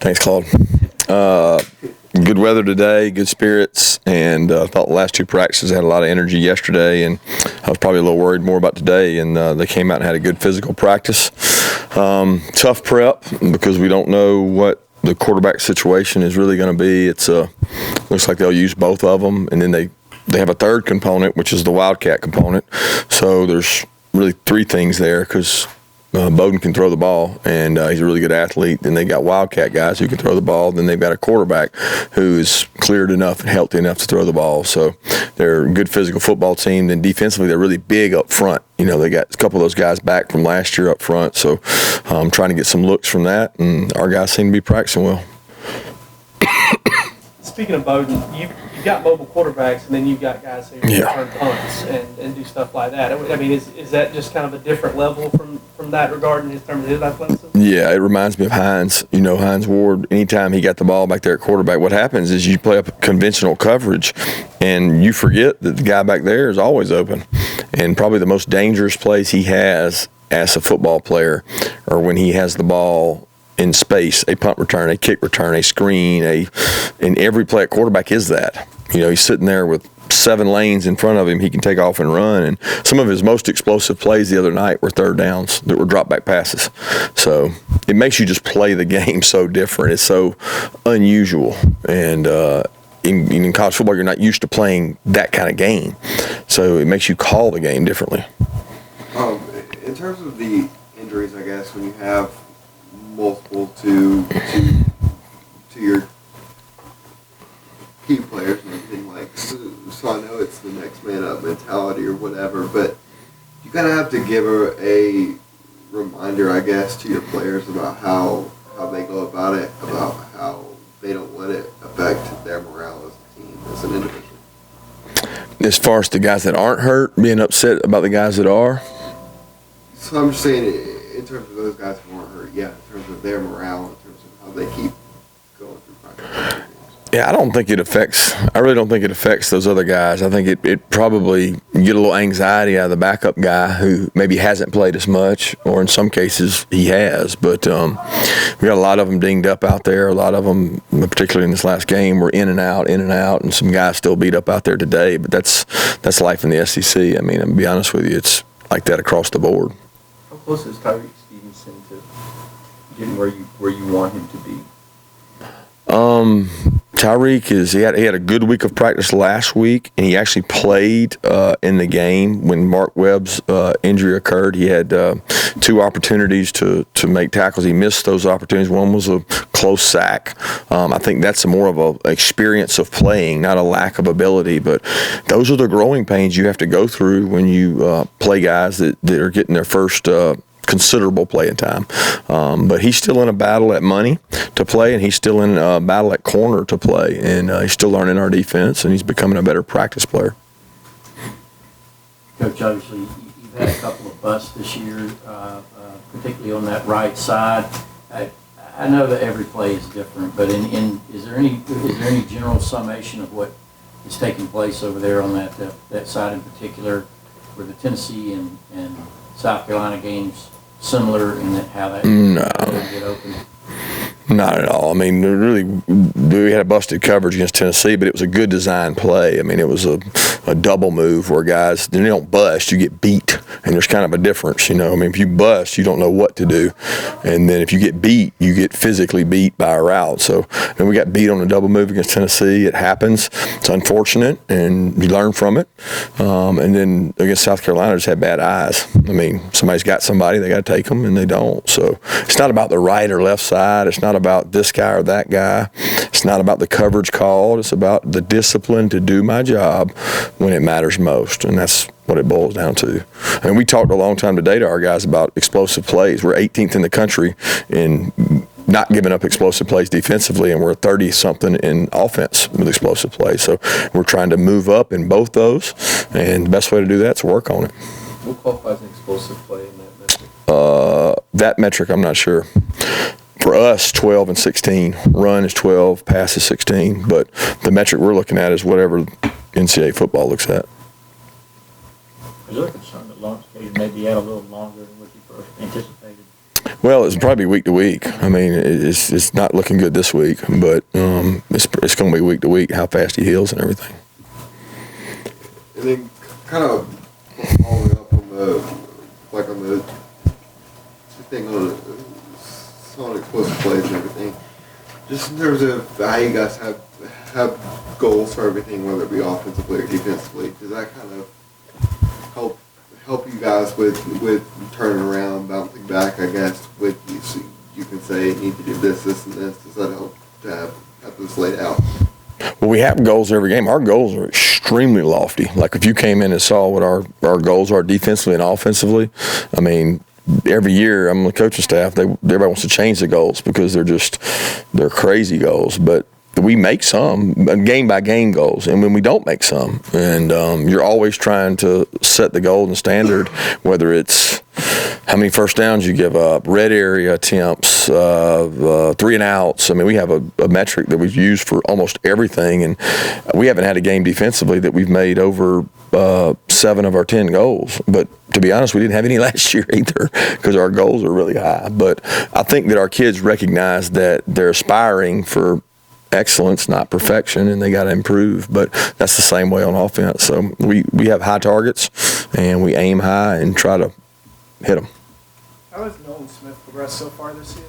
Thanks, Claude. Good weather today, good spirits, and I thought the last two practices had a lot of energy yesterday, and I was probably a little worried more about today, and they came out and had a good physical practice. Tough prep because we don't know what the quarterback situation is really going to be. It's looks like they'll use both of them, and then they have a third component, which is the Wildcat component. So there's really three things there because Bowden can throw the ball, and he's a really good athlete. Then they got Wildcat guys who can throw the ball. Then they've got a quarterback who is cleared enough and healthy enough to throw the ball. So they're a good physical football team. Then defensively, they're really big up front. You know, they got a couple of those guys back from last year up front. So trying to get some looks from that, and our guys seem to be practicing well. Speaking of Bowden, you've got mobile quarterbacks, and then you've got guys who return punts and do stuff like that. I mean, is that just kind of a different level from that regard in terms of his athleticism? Yeah, it reminds me of Hines. You know, Hines Ward, anytime he got the ball back there at quarterback, what happens is you play up conventional coverage, and you forget that the guy back there is always open. And probably the most dangerous plays he has as a football player are when he has the ball in space, a punt return, a kick return, a screen, and every play at quarterback is that. You know, he's sitting there with 7 lanes in front of him. He can take off and run. And some of his most explosive plays the other night were third downs that were drop back passes. So it makes you just play the game so different. It's so unusual. And in college football, you're not used to playing that kind of game. So it makes you call the game differently. In terms of the injuries, I guess, when you have multiple to your key players and everything, like, so I know it's the next man up mentality or whatever, but you kind of have to give a reminder, I guess, to your players about how they go about it, about how they don't let it affect their morale as a team, as an individual. As far as the guys that aren't hurt, being upset about the guys that are? So I'm just saying, in terms of those guys who aren't hurt, yeah, in terms of their morale, in terms of how they keep going through practice. Yeah, I really don't think it affects those other guys. I think it probably get a little anxiety out of the backup guy who maybe hasn't played as much, or in some cases he has. But we got a lot of them dinged up out there. A lot of them, particularly in this last game, were in and out, and some guys still beat up out there today. But that's life in the SEC. I mean, to be honest with you, it's like that across the board. How close is Tyreek Stevenson to getting where you want him to be? Tyreek he had a good week of practice last week, and he actually played in the game when Mark Webb's injury occurred. He had 2 opportunities to make tackles. He missed those opportunities. One was a close sack. I think that's more of an experience of playing, not a lack of ability. But those are the growing pains you have to go through when you play guys that are getting their first considerable playing time. But he's still in a battle at money to play, and he's still in a battle at corner to play, and he's still learning our defense, and he's becoming a better practice player. Coach, obviously you've had a couple of busts this year, particularly on that right side. I know that every play is different, but is there any general summation of what is taking place over there on that side in particular, where the Tennessee and South Carolina games similar in that how that get open? Not at all. I mean, we had a busted coverage against Tennessee, but it was a good design play. I mean, it was a double move where guys, they don't bust, you get beat. And there's kind of a difference, you know. I mean, if you bust, you don't know what to do. And then if you get beat, you get physically beat by a route. So, and we got beat on a double move against Tennessee. It happens. It's unfortunate, and you learn from it. And then against South Carolina, just had bad eyes. I mean, somebody's got somebody, they got to take them, and they don't. So it's not about the right or left side. It's not about this guy or that guy. It's not about the coverage called. It's about the discipline to do my job when it matters most. And that's what it boils down to. And we talked a long time today to our guys about explosive plays. We're 18th in the country in not giving up explosive plays defensively, and we're 30-something in offense with explosive plays. So we're trying to move up in both those, and the best way to do that is work on it. What qualifies an explosive play in that metric? That metric, I'm not sure. For us, 12 and 16. Run is 12, pass is 16. But the metric we're looking at is whatever NCAA football looks at. Is there a concern that launch cadence may be out a little longer than what you first anticipated? Well, it's probably week to week. I mean, it's not looking good this week, but it's going to be week to week how fast he heals and everything. And then kind of following up on the thing on explosive plays and everything, just in terms of how you guys have goals for everything, whether it be offensively or defensively, does that kind of help you guys with turning around, bouncing back, I guess, with you can say you need to do this, and this. Does that help to have this laid out? Well, we have goals every game. Our goals are extremely lofty. Like if you came in and saw what our goals are defensively and offensively, I mean, every year I'm on the coaching staff, everybody wants to change the goals because they're crazy goals. But we make some game by game goals, and when we don't make some, and you're always trying to set the golden standard, whether it's how many first downs you give up, red area attempts, 3 and outs. I mean, we have a metric that we've used for almost everything, and we haven't had a game defensively that we've made over 7 of our 10 goals. But to be honest, we didn't have any last year either because our goals are really high. But I think that our kids recognize that they're aspiring for excellence, not perfection, and they got to improve. But that's the same way on offense. So we have high targets, and we aim high and try to hit them. How has Nolan Smith progressed so far this season?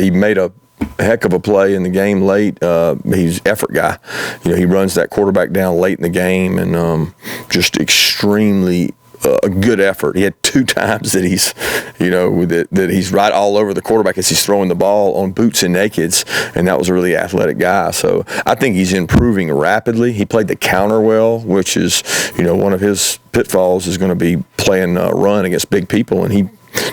He made a heck of a play in the game late. He's an effort guy. He runs that quarterback down late in the game, and just extremely a good effort. He had 2 times that he's, that he's right all over the quarterback as he's throwing the ball on boots and nakeds, and that was a really athletic guy. So I think he's improving rapidly. He played the counter well, which is, one of his pitfalls is going to be playing run against big people, and he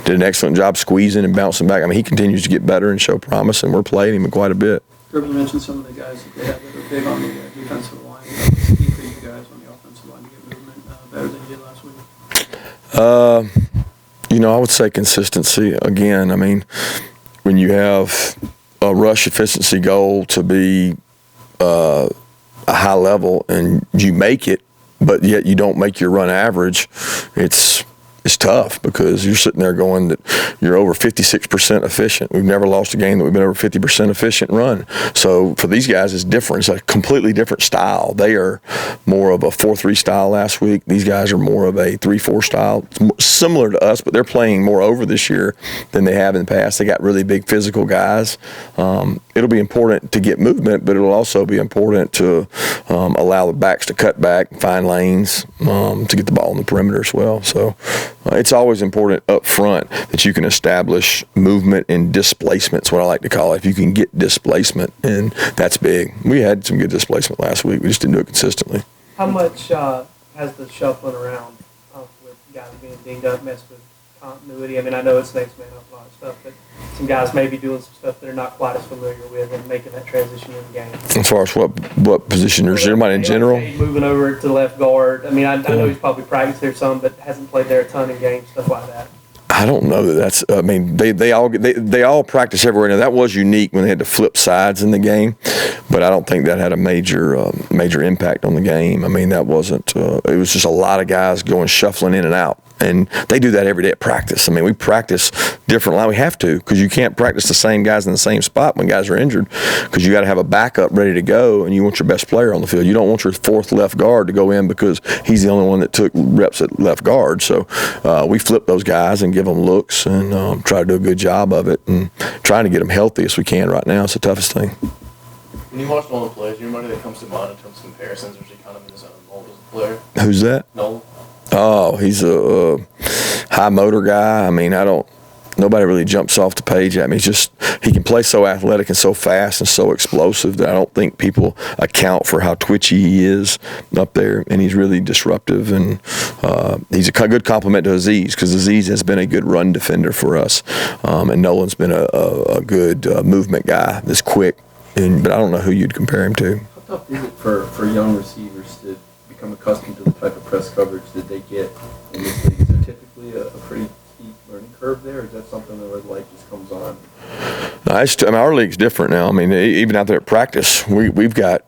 did an excellent job squeezing and bouncing back. I mean, he continues to get better and show promise, and we're playing him quite a bit. Kirby, you mentioned some of the guys that they have that are big on the defensive line. What's the key for you guys on the offensive line to get movement better than you did last week? I would say consistency. Again, I mean, when you have a rush efficiency goal to be a high level and you make it, but yet you don't make your run average, it's tough because you're sitting there going that you're over 56% efficient. We've never lost a game that we've been over 50% efficient run. So for these guys, it's different. It's a completely different style. They are more of a 4-3 style last week. These guys are more of a 3-4 style. It's similar to us, but they're playing more over this year than they have in the past. They got really big physical guys. It'll be important to get movement, but it'll also be important to allow the backs to cut back, find lanes to get the ball on the perimeter as well. So it's always important up front that you can establish movement and displacement. That's what I like to call it. If you can get displacement, and that's big. We had some good displacement last week. We just didn't do it consistently. How much has the shuffling around with guys being dinged up messed with continuity? I mean, I know it's next man up and all that stuff, but some guys may be doing some stuff they're not quite as familiar with and making that transition in the game. As far as what position? Is everybody in general? Moving over to the left guard. I mean, I know he's probably practiced there some, but hasn't played there a ton in games, stuff like that. I don't know that that's. I mean, they all practice everywhere. Now that was unique when they had to flip sides in the game, but I don't think that had a major impact on the game. I mean, that wasn't. It was just a lot of guys going shuffling in and out, and they do that every day at practice. I mean, we practice different line. We have to because you can't practice the same guys in the same spot when guys are injured because you got to have a backup ready to go, and you want your best player on the field. You don't want your 4th left guard to go in because he's the only one that took reps at left guard. So we flip those guys and give them looks and try to do a good job of it and trying to get them healthy as we can right now. It's the toughest thing. When you watch Nolan play, is there anybody that comes to mind in terms of comparisons, or is he kind of in his own mold as a player? Who's that? Nolan. Oh, he's a high motor guy. I mean, nobody really jumps off the page at me. He can play so athletic and so fast and so explosive that I don't think people account for how twitchy he is up there. And he's really disruptive, and he's a good compliment to Aziz because Aziz has been a good run defender for us, and Nolan's been a good movement guy that's quick. But I don't know who you'd compare him to. How tough is it for young receivers to become accustomed to the type of press coverage that they get in this league? Is there typically a pretty steep learning curve there, or is that something that life just comes on? No, our league's different now. I mean, even out there at practice, we've got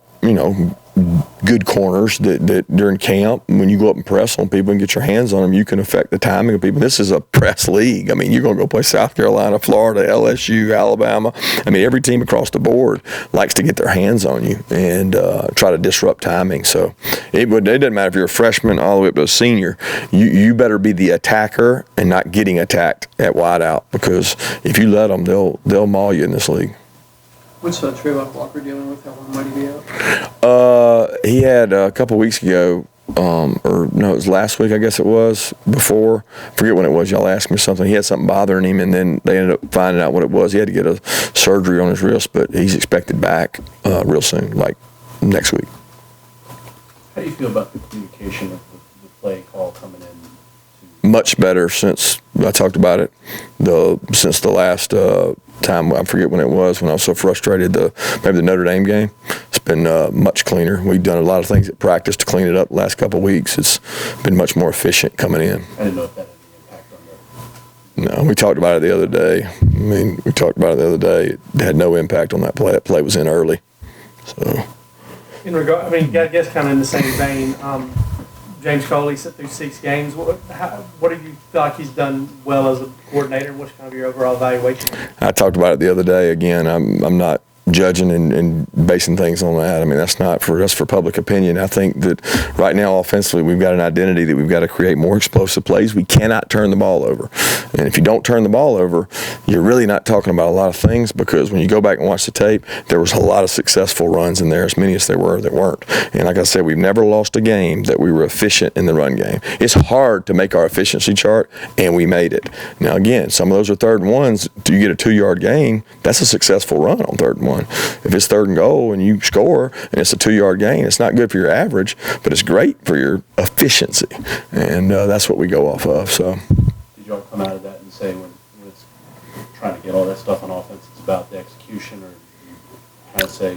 good corners that during camp, when you go up and press on people and get your hands on them, you can affect the timing of people. This is a press league. I mean, you're going to go play South Carolina, Florida, LSU, Alabama. I mean, every team across the board likes to get their hands on you and try to disrupt timing. So it doesn't matter if you're a freshman all the way up to a senior. You better be the attacker and not getting attacked at wideout, because if you let them, they'll maul you in this league. What's Trayvon Walker dealing with? How long might he be out? He had a couple weeks ago, or no, it was last week, I guess it was, before. I forget when it was. Y'all asked me something. He had something bothering him, and then they ended up finding out what it was. He had to get a surgery on his wrist, but he's expected back real soon, like next week. How do you feel about the communication of the play call coming in? Much better since I talked about it. Since the last time, I forget when it was, when I was so frustrated, maybe the Notre Dame game. It's been much cleaner. We've done a lot of things at practice to clean it up the last couple of weeks. It's been much more efficient coming in. I didn't know if that had any impact on that. No, we talked about it the other day. It had no impact on that play. That play was in early. So. I guess kind of in the same vein, James Coley sit through 6 games. What do you feel like he's done well as a coordinator, and what's kind of your overall evaluation? I talked about it the other day. Again, I'm not judging and basing things on that. I mean, that's for public opinion. I think that right now offensively we've got an identity that we've got to create more explosive plays. We cannot turn the ball over. And if you don't turn the ball over, you're really not talking about a lot of things, because when you go back and watch the tape, there was a lot of successful runs in there, as many as there were that weren't. And like I said, we've never lost a game that we were efficient in the run game. It's hard to make our efficiency chart, and we made it. Now again, some of those are 3rd and 1s. Do you get a 2-yard gain? That's a successful run on 3rd and 1. If it's 3rd and goal and you score and it's a 2-yard gain, it's not good for your average, but it's great for your efficiency, and that's what we go off of. So, did y'all come out of that and say when it's trying to get all that stuff on offense, it's about the execution, or you kind of say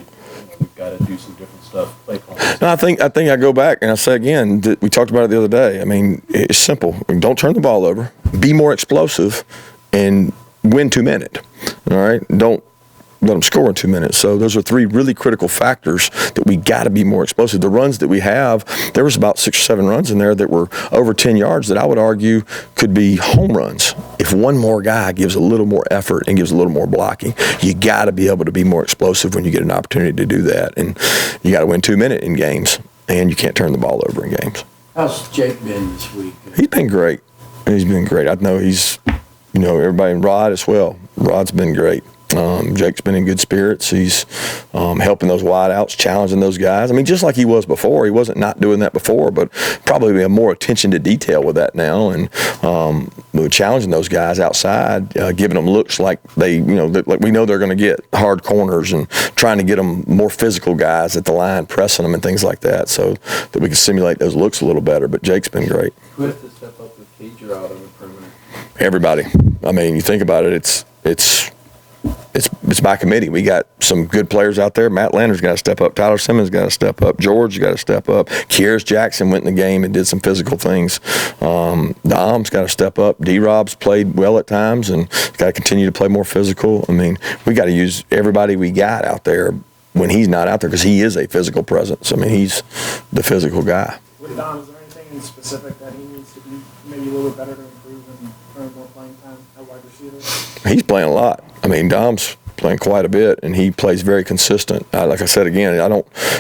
we've got to do some different stuff, play calls? No, I think I go back and I say again that we talked about it the other day. I mean, it's simple. Don't turn the ball over. Be more explosive, and win 2-minute. All right, don't let them score in 2 minutes. So those are 3 really critical factors that we got to be more explosive. The runs that we have, there was about 6 or 7 runs in there that were over 10 yards that I would argue could be home runs. If one more guy gives a little more effort and gives a little more blocking, you got to be able to be more explosive when you get an opportunity to do that. And you got to win 2 minutes in games, and you can't turn the ball over in games. How's Jake been this week? He's been great. He's been great. I know everybody, and Rod as well. Rod's been great. Jake's been in good spirits. He's helping those wideouts, challenging those guys. I mean, just like he was before. He wasn't not doing that before, but probably a more attention to detail with that now. And we're challenging those guys outside, giving them looks like like we know they're going to get hard corners, and trying to get them more physical guys at the line, pressing them and things like that, so that we can simulate those looks a little better. But Jake's been great. Who has to step up with Cager out on the perimeter? Everybody. I mean, you think about it, it's by committee. We got some good players out there. Matt Lander's got to step up. Tyler Simmons got to step up. George's got to step up. Kieras Jackson went in the game and did some physical things. Dom's got to step up. D-Rob's played well at times and got to continue to play more physical. I mean, we got to use everybody we got out there when he's not out there, because he is a physical presence. I mean, he's the physical guy. With Dom, is there anything in specific that he needs to do maybe a little bit better to improve and earn more playing time at wide receiver? He's playing a lot. I mean, Dom's playing quite a bit, and he plays very consistent. Like I said again,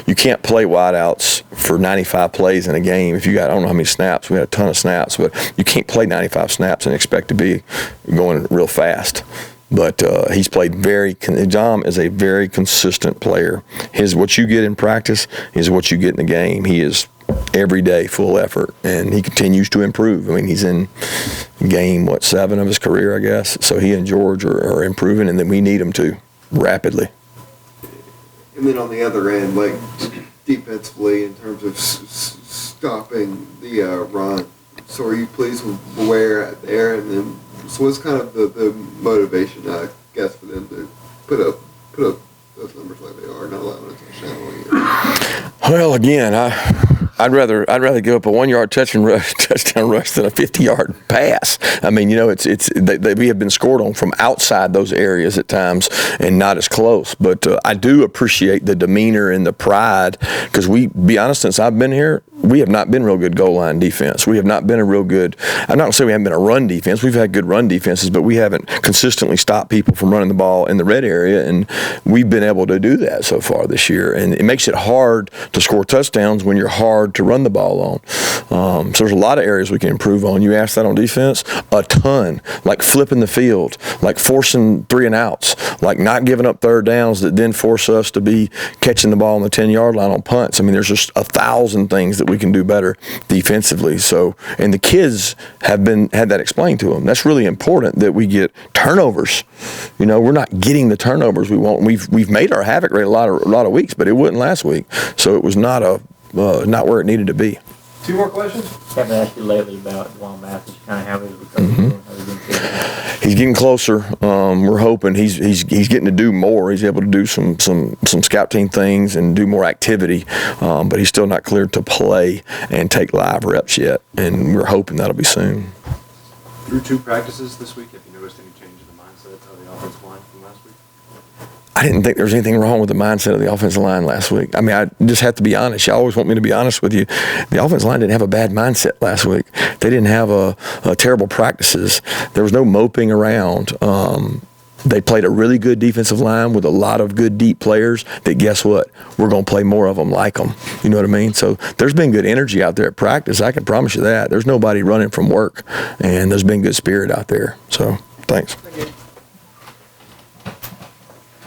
you can't play wideouts for 95 plays in a game. If you got, I don't know how many snaps, we had a ton of snaps, but you can't play 95 snaps and expect to be going real fast. But he's played Dom is a very consistent player. What you get in practice is what you get in the game. He is every day full effort, and he continues to improve. I mean, he's in game 7 of his career, I guess. So he and George are improving, and then we need him to rapidly. And then on the other end, like defensively, in terms of stopping the run, so are you pleased with where you're at there? And then, so what's kind of the motivation, I guess, for them to put up those numbers like they are, not allowing a touchdown all year? Well, again, I'd rather give up a 1-yard touchdown rush than a 50-yard pass. I mean, we have been scored on from outside those areas at times and not as close. But I do appreciate the demeanor and the pride because be honest, since I've been here, we have not been real good goal line defense. We have not been a real good, I'm not going to say we haven't been a run defense. We've had good run defenses, but we haven't consistently stopped people from running the ball in the red area, and we've been able to do that so far this year. And it makes it hard to score touchdowns when you're hard to run the ball on. So there's a lot of areas we can improve on. You asked that on defense? A ton. Like flipping the field, like forcing 3 and outs, like not giving up third downs that then force us to be catching the ball on the 10-yard line on punts. I mean, there's just 1,000 things that we can do better defensively. So, and the kids had that explained to them. That's really important that we get turnovers. We're not getting the turnovers we want. We've made our havoc rate a lot of weeks, but it wasn't last week. So it was not where it needed to be. 2 more questions? I haven't asked you lately about Juan Mathis, kind of how his recovery doing, how he's been feeling. He's getting closer. We're hoping he's getting to do more. He's able to do some scout team things and do more activity, but he's still not cleared to play and take live reps yet. And we're hoping that'll be soon. Through 2 practices this week, have you noticed any change in the mindset of the offensive line from last week? I didn't think there was anything wrong with the mindset of the offensive line last week. I mean, I just have to be honest. You always want me to be honest with you. The offensive line didn't have a bad mindset last week. They didn't have a terrible practices. There was no moping around. They played a really good defensive line with a lot of good deep players that, guess what? We're going to play more of them like them. You know what I mean? So there's been good energy out there at practice. I can promise you that. There's nobody running from work, and there's been good spirit out there. So thanks. Thank you.